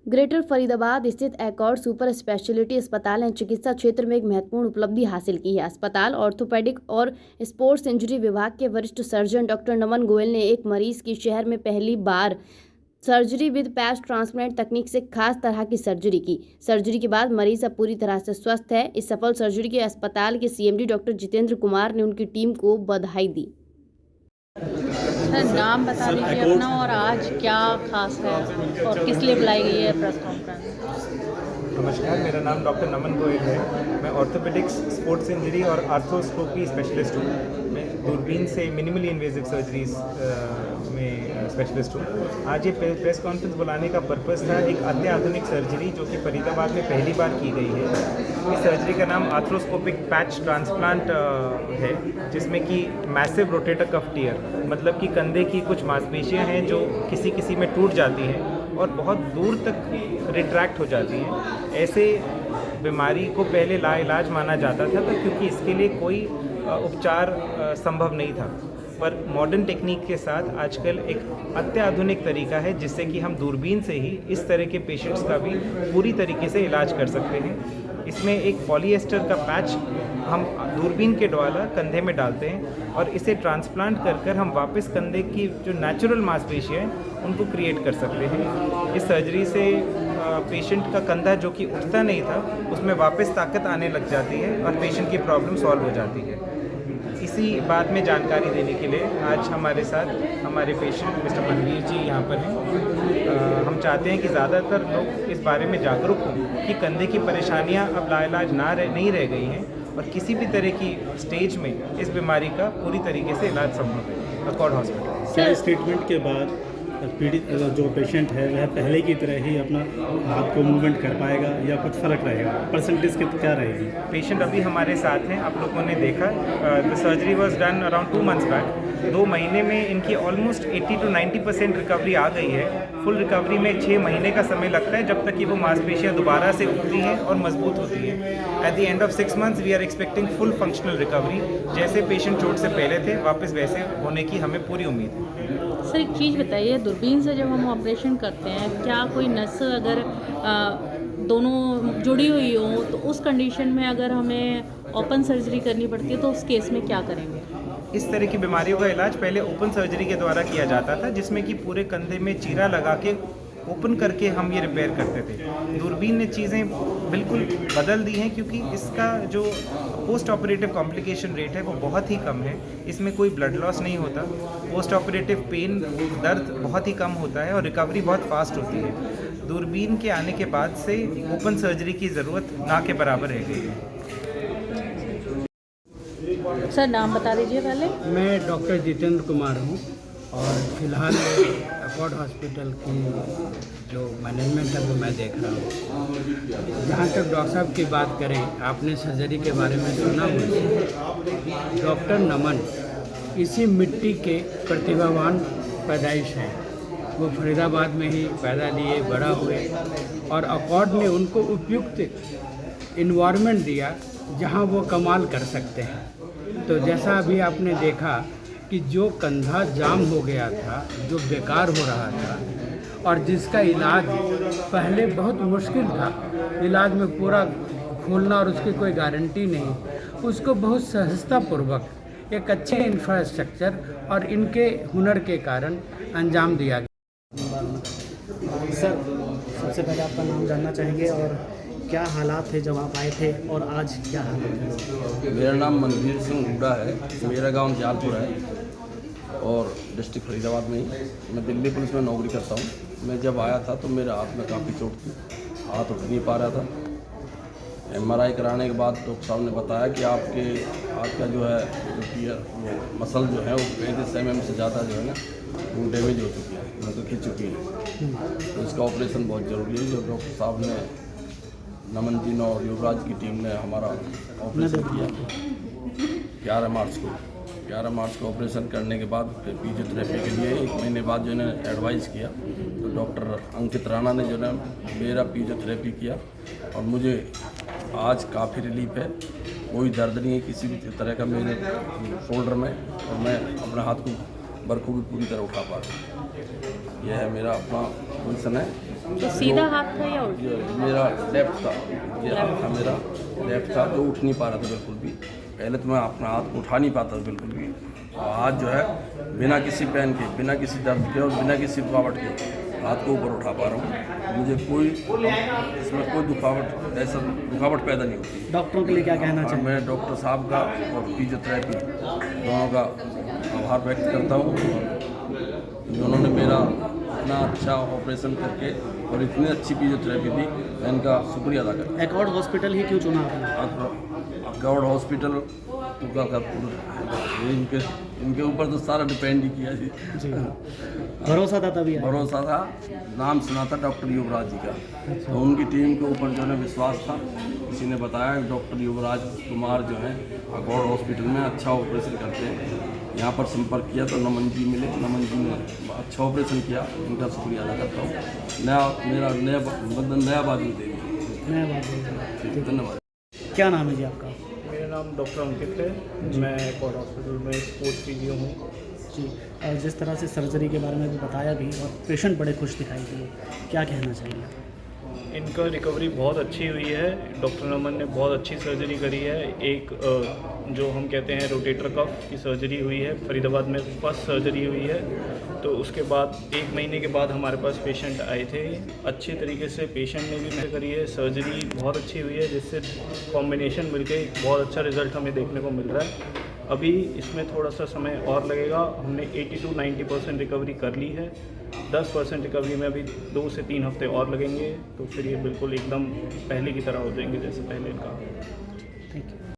Greater Faridabad स्थित accord super speciality अस्पताल ने चिकित्सा क्षेत्र में एक महत्वपूर्ण उपलब्धि हासिल की है। अस्पताल ऑर्थोपेडिक और स्पोर्ट्स इंजरी विभाग के वरिष्ठ सर्जन डॉक्टर नमन गोयल ने एक मरीज की शहर में पहली बार सर्जरी विद पैच ट्रांसप्लांट तकनीक से खास तरह की सर्जरी की। सर्जरी के बाद मरीज अब पूरी तरह से स्वस्थ है। इस सफल सर्जरी के अस्पताल के सीएमडी डॉक्टर जितेंद्र कुमार ने उनकी टीम को बधाई दी। सर, नाम बता दीजिए अपना और आज क्या खास है और किस लिए बुलाई गई है प्रेस कॉन्फ्रेंस। नमस्कार, मेरा नाम डॉक्टर नमन गोयल है। मैं ऑर्थोपेडिक्स, स्पोर्ट्स इंजरी और आर्थ्रोस्कोपी स्पेशलिस्ट हूँ। मैं दूरबीन से मिनिमली इन्वेजिव सर्जरीज में स्पेशलिस्ट हूँ। आज ये प्रेस कॉन्फ्रेंस बुलाने का पर्पस था एक अत्याधुनिक सर्जरी जो कि फरीदाबाद में पहली बार की गई है। इस सर्जरी का नाम आर्थ्रोस्कोपिक पैच ट्रांसप्लांट है, जिसमें कि मैसिव रोटेटर कफ टियर, मतलब कि कंधे की कुछ मांसपेशियाँ हैं जो किसी किसी में टूट जाती हैं और बहुत दूर तक रिट्रैक्ट हो जाती हैं। ऐसे बीमारी को पहले लाइलाज माना जाता था क्योंकि इसके लिए कोई उपचार संभव नहीं था। पर मॉडर्न टेक्निक के साथ आजकल एक अत्याधुनिक तरीका है जिससे कि हम दूरबीन से ही इस तरह के पेशेंट्स का भी पूरी तरीके से इलाज कर सकते हैं। इसमें एक पॉलीएस्टर का पैच हम दूरबीन के द्वारा कंधे में डालते हैं और इसे ट्रांसप्लांट कर हम वापस कंधे की जो नेचुरल मांसपेशियाँ हैं उनको क्रिएट कर सकते हैं। इस सर्जरी से पेशेंट का कंधा जो कि उठता नहीं था उसमें वापस ताकत आने लग जाती है और पेशेंट की प्रॉब्लम सॉल्व हो जाती है। इसी बात में जानकारी देने के लिए आज हमारे साथ हमारे पेशेंट मिस्टर मनवीर जी यहाँ पर हैं। हम चाहते हैं कि ज़्यादातर लोग इस बारे में जागरूक हों कि कंधे की परेशानियाँ अब लाइलाज नहीं रह गई हैं और किसी भी तरह की स्टेज में इस बीमारी का पूरी तरीके से इलाज संभव है एकॉर्ड हॉस्पिटल। क्या इस ट्रीटमेंट के बाद पीड़ित जो पेशेंट है वह पहले की तरह ही अपना हाथ को मूवमेंट कर पाएगा या कुछ फ़र्क रहेगा? परसेंटेज क्या रहेगी? पेशेंट अभी हमारे साथ हैं, आप लोगों ने देखा। The surgery was done around 2 months back. 2 महीने में इनकी ऑलमोस्ट 80 to 90% रिकवरी आ गई है। फुल रिकवरी में 6 महीने का समय लगता है जब तक कि वो मांसपेशियाँ दोबारा से उठती हैं और मजबूत होती हैं। At the end of 6 months we are expecting full functional recovery. जैसे पेशेंट चोट से पहले थे वापस वैसे होने की हमें पूरी उम्मीद है। सर, एक चीज़ बताइए, दूरबीन से जब हम ऑपरेशन करते हैं, क्या कोई नस अगर दोनों जुड़ी हुई हो तो उस कंडीशन में अगर हमें ओपन सर्जरी करनी पड़ती है तो उस केस में क्या करेंगे? इस तरह की बीमारियों का इलाज पहले ओपन सर्जरी के द्वारा किया जाता था, जिसमें कि पूरे कंधे में चीरा लगा के ओपन करके हम ये रिपेयर करते थे। दूरबीन ने चीज़ें बिल्कुल बदल दी हैं क्योंकि इसका जो पोस्ट ऑपरेटिव कॉम्प्लिकेशन रेट है वो बहुत ही कम है। इसमें कोई ब्लड लॉस नहीं होता, पोस्ट ऑपरेटिव पेन दर्द बहुत ही कम होता है और रिकवरी बहुत फास्ट होती है। दूरबीन के आने के बाद से ओपन सर्जरी की ज़रूरत ना के बराबर रह गई है। सर, नाम बता दीजिए पहले। मैं डॉक्टर जितेंद्र कुमार हूँ और फिलहाल एकॉर्ड हॉस्पिटल की जो मैनेजमेंट है वो मैं देख रहा हूँ। जहाँ तक डॉक्टर साहब की बात करें, आपने सर्जरी के बारे में सुना मुझसे। डॉक्टर नमन इसी मिट्टी के प्रतिभावान पैदाइश हैं। वो फरीदाबाद में ही पैदा लिए, बड़ा हुए और एकॉर्ड ने उनको उपयुक्त इन्वायरमेंट दिया जहाँ वो कमाल कर सकते हैं। तो जैसा अभी आपने देखा कि जो कंधा जाम हो गया था, जो बेकार हो रहा था और जिसका इलाज पहले बहुत मुश्किल था, इलाज में पूरा खोलना और उसकी कोई गारंटी नहीं, उसको बहुत सहजतापूर्वक एक अच्छे इंफ्रास्ट्रक्चर और इनके हुनर के कारण अंजाम दिया गया। सर, सबसे पहले आपका नाम जानना चाहेंगे और क्या हालात थे जब आप आए थे और आज क्या हालत है? मेरा नाम मनवीर सिंह हुड्डा है। मेरा गांव जालपुर है और डिस्ट्रिक्ट फरीदाबाद में ही। मैं दिल्ली पुलिस में नौकरी करता हूं। मैं जब आया था तो मेरे हाथ में काफ़ी चोट थी, हाथ उठ नहीं पा रहा था। MRI कराने के बाद डॉक्टर साहब ने बताया कि आपके हाथ का जो है वो मसल जो है वो 35 mm से ज़्यादा जो है ना वो डैमेज हो चुकी है, मतलब खिंच चुकी है। तो इसका ऑपरेशन बहुत ज़रूरी है। जो डॉक्टर साहब ने, नमन जी ने और युवराज की टीम ने हमारा ऑपरेशन किया 11 मार्च को ऑपरेशन करने के बाद फिर फिजियोथेरेपी के लिए 1 महीने बाद जो है एडवाइस किया तो डॉक्टर अंकित राणा ने जो है मेरा फिजियोथेरेपी किया और मुझे आज काफ़ी रिलीफ है। कोई दर्द नहीं है किसी भी तरह का मेरे शोल्डर में और मैं अपने हाथ को वर्क को भी पूरी तरह उठा पा रहा हूँ। यह है मेरा अपना पोजिशन है। तो सीधा हाथ था या उल्टा? ये मेरा लेफ्ट था, ये हाथ था मेरा लेफ्ट था, जो उठ नहीं पा रहा था बिल्कुल भी। पहले तो मैं अपना हाथ को उठा नहीं पाता था बिल्कुल भी, और हाथ जो है बिना किसी पेन के, बिना किसी दर्द के और बिना किसी रुकावट के हाथ को ऊपर उठा पा रहा हूँ। मुझे कोई इसमें कोई रुकावट पैदा नहीं होती। डॉक्टरों के लिए क्या कहना और चाहिए? मैं डॉक्टर साहब का और फिजियोथेरेपी दोनों का आभार व्यक्त करता हूँ, जिन्होंने मेरा इतना अच्छा ऑपरेशन करके और इतनी अच्छी फिजियोथेरेपी दी, मैं इनका शुक्रिया अदा करता एकॉर्ड हॉस्पिटल ही क्यों चुना आपने? हूँ। गौड़ हॉस्पिटल इनके ऊपर तो सारा डिपेंड ही किया जी। जी, भरोसा था तभी आए। भरोसा था, नाम सुना था डॉक्टर युवराज जी का, तो उनकी टीम के ऊपर जो है विश्वास था। किसी ने बताया कि डॉक्टर युवराज कुमार जो हैं गौड़ हॉस्पिटल में अच्छा ऑपरेशन करते हैं, यहाँ पर संपर्क किया तो नमन जी मिले। नमन जी ने अच्छा ऑपरेशन किया, उनका शुक्रिया अदा करता हूँ। मेरा नया बाजू दे दिया। नया बात है। धन्यवाद। क्या नाम है जी आपका? मेरा नाम डॉक्टर अंकित है, मैं एकॉर्ड हॉस्पिटल में स्पोर्ट्स फिजियो हूँ। जी, और जिस तरह से सर्जरी के बारे में भी बताया भी और पेशेंट बड़े खुश दिखाई दिए, क्या कहना चाहिए? इनका रिकवरी बहुत अच्छी हुई है। डॉक्टर नमन ने बहुत अच्छी सर्जरी करी है। एक जो हम कहते हैं रोटेटर कफ की सर्जरी हुई है, फरीदाबाद में फर्स्ट सर्जरी हुई है। तो उसके बाद 1 महीने के बाद हमारे पास पेशेंट आए थे। अच्छे तरीके से पेशेंट ने भी मेहनत करी है, सर्जरी बहुत अच्छी हुई है, जिससे कॉम्बिनेशन मिलके बहुत अच्छा रिजल्ट हमें देखने को मिल रहा है। अभी इसमें थोड़ा सा समय और लगेगा। हमने 80 to 90% रिकवरी कर ली है। 10% रिकवरी में अभी 2 से 3 हफ्ते और लगेंगे, तो फिर ये बिल्कुल एकदम पहले की तरह हो जाएंगे जैसे पहले का।